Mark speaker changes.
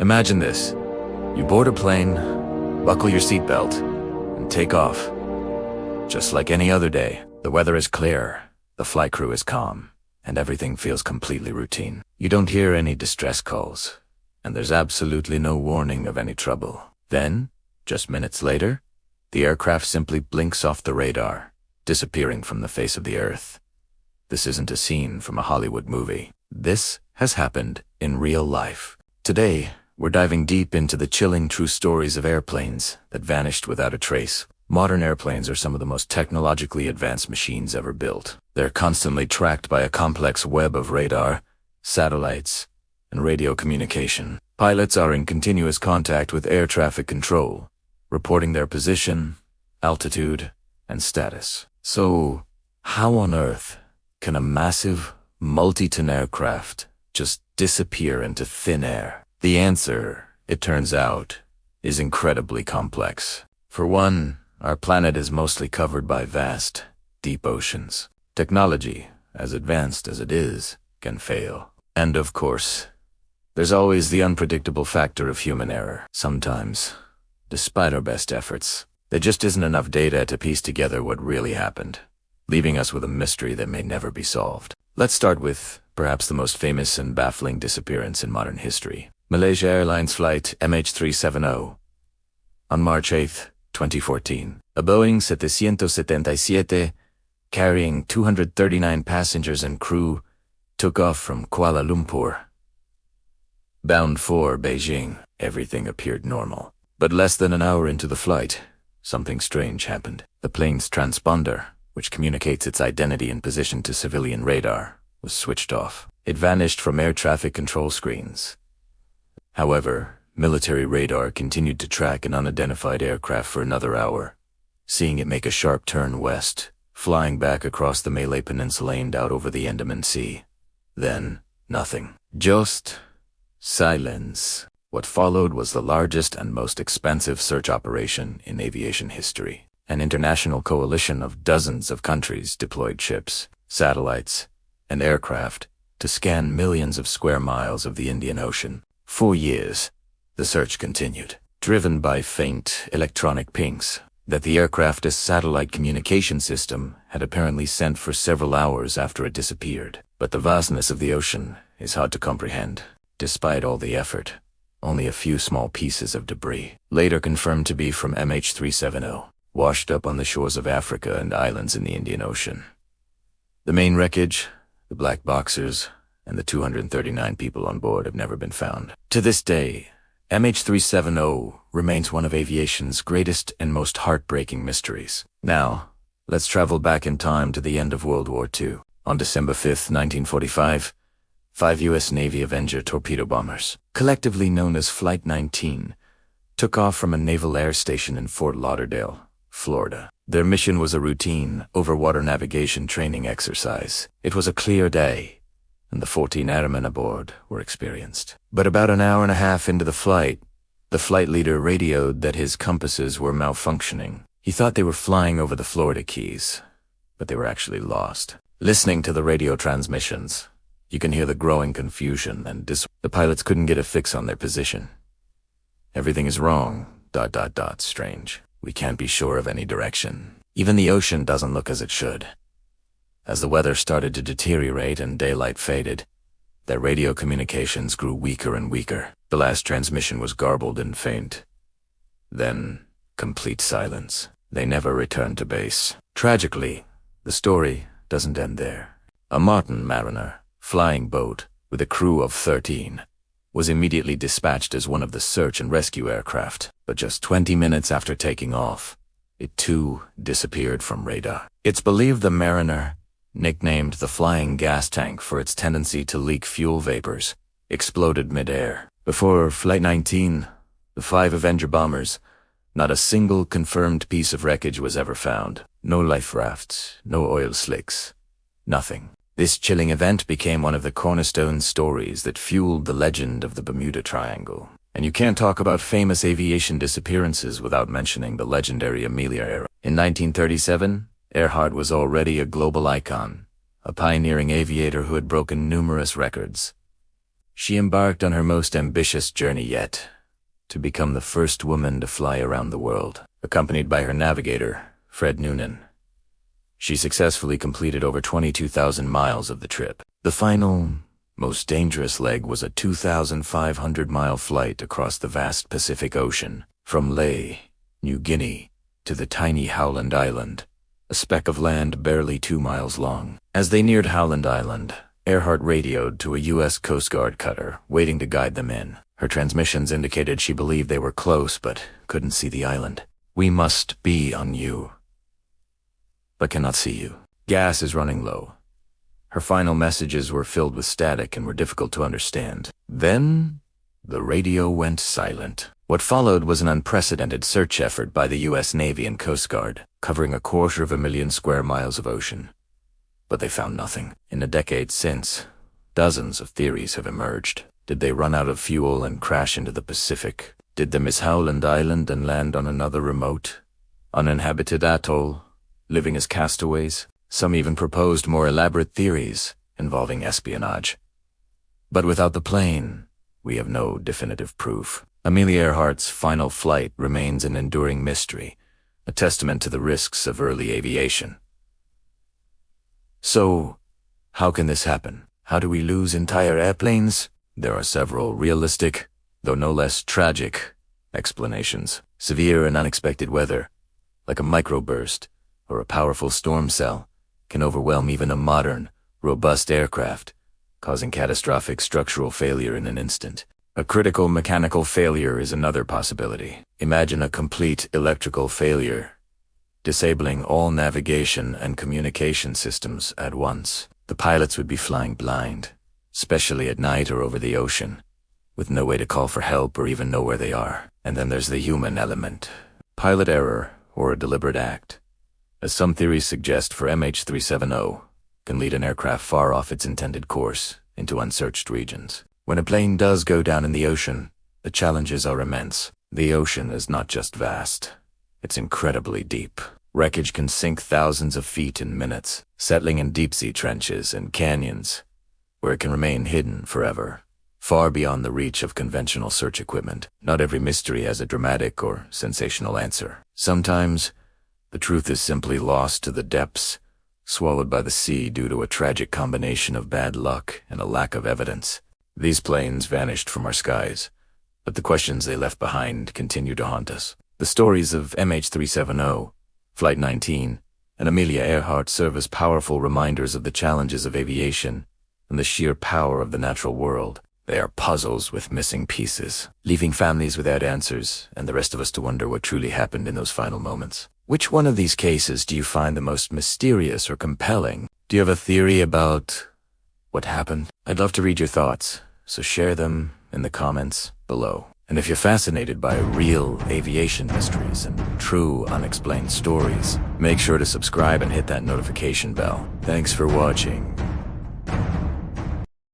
Speaker 1: Imagine this. You board a plane, buckle your seatbelt, and take off. Just like any other day, the weather is clear, the flight crew is calm, and everything feels completely routine. You don't hear any distress calls, and there's absolutely no warning of any trouble. Then, just minutes later, the aircraft simply blinks off the radar, disappearing from the face of the earth. This isn't a scene from a Hollywood movie. This has happened in real life. Today, we're diving deep into the chilling true stories of airplanes that vanished without a trace. Modern airplanes are some of the most technologically advanced machines ever built. They're constantly tracked by a complex web of radar, satellites, and radio communication. Pilots are in continuous contact with air traffic control, reporting their position, altitude, and status. So, how on earth can a massive, multi-ton aircraft just disappear into thin air? The answer, it turns out, is incredibly complex. For one, our planet is mostly covered by vast, deep oceans. Technology, as advanced as it is, can fail. And of course, there's always the unpredictable factor of human error. Sometimes, despite our best efforts, there just isn't enough data to piece together what really happened, leaving us with a mystery that may never be solved. Let's start with perhaps the most famous and baffling disappearance in modern history. Malaysia Airlines flight MH370. On March 8, 2014, a Boeing 777 carrying 239 passengers and crew took off from Kuala Lumpur, bound for Beijing. Everything appeared normal. But less than an hour into the flight, something strange happened. The plane's transponder, which communicates its identity and position to civilian radar, was switched off. It vanished from air traffic control screens. However, military radar continued to track an unidentified aircraft for another hour, seeing it make a sharp turn west, flying back across the Malay Peninsula and out over the Andaman Sea. Then, nothing. Just silence. What followed was the largest and most expensive search operation in aviation history. An international coalition of dozens of countries deployed ships, satellites, and aircraft to scan millions of square miles of the Indian Ocean. For years, the search continued, driven by faint electronic pings that the aircraft's satellite communication system had apparently sent for several hours after it disappeared. But the vastness of the ocean is hard to comprehend. Despite all the effort, only a few small pieces of debris, later confirmed to be from MH370, washed up on the shores of Africa and islands in the Indian Ocean. The main wreckage, the black boxers, and the 239 people on board have never been found. To this day, MH370 remains one of aviation's greatest and most heartbreaking mysteries. Now, let's travel back in time to the end of World War II. On December 5, 1945, 5 U.S. Navy Avenger torpedo bombers, collectively known as Flight 19, took off from a naval air station in Fort Lauderdale, Florida. Their mission was a routine, over-water navigation training exercise. It was a clear day, and the 14 airmen aboard were experienced. But about an hour and a half into the flight leader radioed that his compasses were malfunctioning. He thought they were flying over the Florida Keys, but they were actually lost. Listening to the radio transmissions, you can hear the growing confusion and the pilots couldn't get a fix on their position. Everything is wrong, ... strange. We can't be sure of any direction. Even the ocean doesn't look as it should. As the weather started to deteriorate and daylight faded, their radio communications grew weaker and weaker. The last transmission was garbled and faint. Then, complete silence. They never returned to base. Tragically, the story doesn't end there. A Martin Mariner flying boat with a crew of 13 was immediately dispatched as one of the search and rescue aircraft, but just 20 minutes after taking off, it too disappeared from radar. It's believed the Mariner, nicknamed the flying gas tank for its tendency to leak fuel vapors, exploded mid-air. Before Flight 19, the 5 Avenger bombers, not a single confirmed piece of wreckage was ever found. No life rafts, no oil slicks, nothing. This chilling event became one of the cornerstone stories that fueled the legend of the Bermuda Triangle. And you can't talk about famous aviation disappearances without mentioning the legendary Amelia era. In 1937, Earhart was already a global icon, a pioneering aviator who had broken numerous records. She embarked on her most ambitious journey yet, to become the first woman to fly around the world, accompanied by her navigator, Fred Noonan. She successfully completed over 22,000 miles of the trip. The final, most dangerous leg was a 2,500-mile flight across the vast Pacific Ocean, from Lae, New Guinea, to the tiny Howland Island, a speck of land barely 2 miles long. As they neared Howland Island, Earhart radioed to a U.S. Coast Guard cutter waiting to guide them in. Her transmissions indicated she believed they were close but couldn't see the island. "We must be on you, but cannot see you. Gas is running low." Her final messages were filled with static and were difficult to understand. Then, the radio went silent. What followed was an unprecedented search effort by the U.S. Navy and Coast Guard, covering 250,000 square miles of ocean. But they found nothing. In the decades since, dozens of theories have emerged. Did they run out of fuel and crash into the Pacific? Did they miss Howland Island and land on another remote, uninhabited atoll, living as castaways? Some even proposed more elaborate theories involving espionage. But without the plane, we have no definitive proof. Amelia Earhart's final flight remains an enduring mystery, a testament to the risks of early aviation. So, how can this happen? How do we lose entire airplanes? There are several realistic, though no less tragic, explanations. Severe and unexpected weather, like a microburst or a powerful storm cell, can overwhelm even a modern, robust aircraft, causing catastrophic structural failure in an instant. A critical mechanical failure is another possibility. Imagine a complete electrical failure, disabling all navigation and communication systems at once. The pilots would be flying blind, especially at night or over the ocean, with no way to call for help or even know where they are. And then there's the human element. Pilot error or a deliberate act, as some theories suggest for MH370, can lead an aircraft far off its intended course into unsearched regions. When a plane does go down in the ocean, the challenges are immense. The ocean is not just vast, it's incredibly deep. Wreckage can sink thousands of feet in minutes, settling in deep-sea trenches and canyons, where it can remain hidden forever, far beyond the reach of conventional search equipment. Not every mystery has a dramatic or sensational answer. Sometimes, the truth is simply lost to the depths, swallowed by the sea due to a tragic combination of bad luck and a lack of evidence. These planes vanished from our skies, but the questions they left behind continue to haunt us. The stories of MH370, Flight 19, and Amelia Earhart serve as powerful reminders of the challenges of aviation and the sheer power of the natural world. They are puzzles with missing pieces, leaving families without answers and the rest of us to wonder what truly happened in those final moments. Which one of these cases do you find the most mysterious or compelling? Do you have a theory about what happened? I'd love to read your thoughts, so share them in the comments below. And if you're fascinated by real aviation mysteries and true unexplained stories, make sure to subscribe and hit that notification bell. Thanks for watching.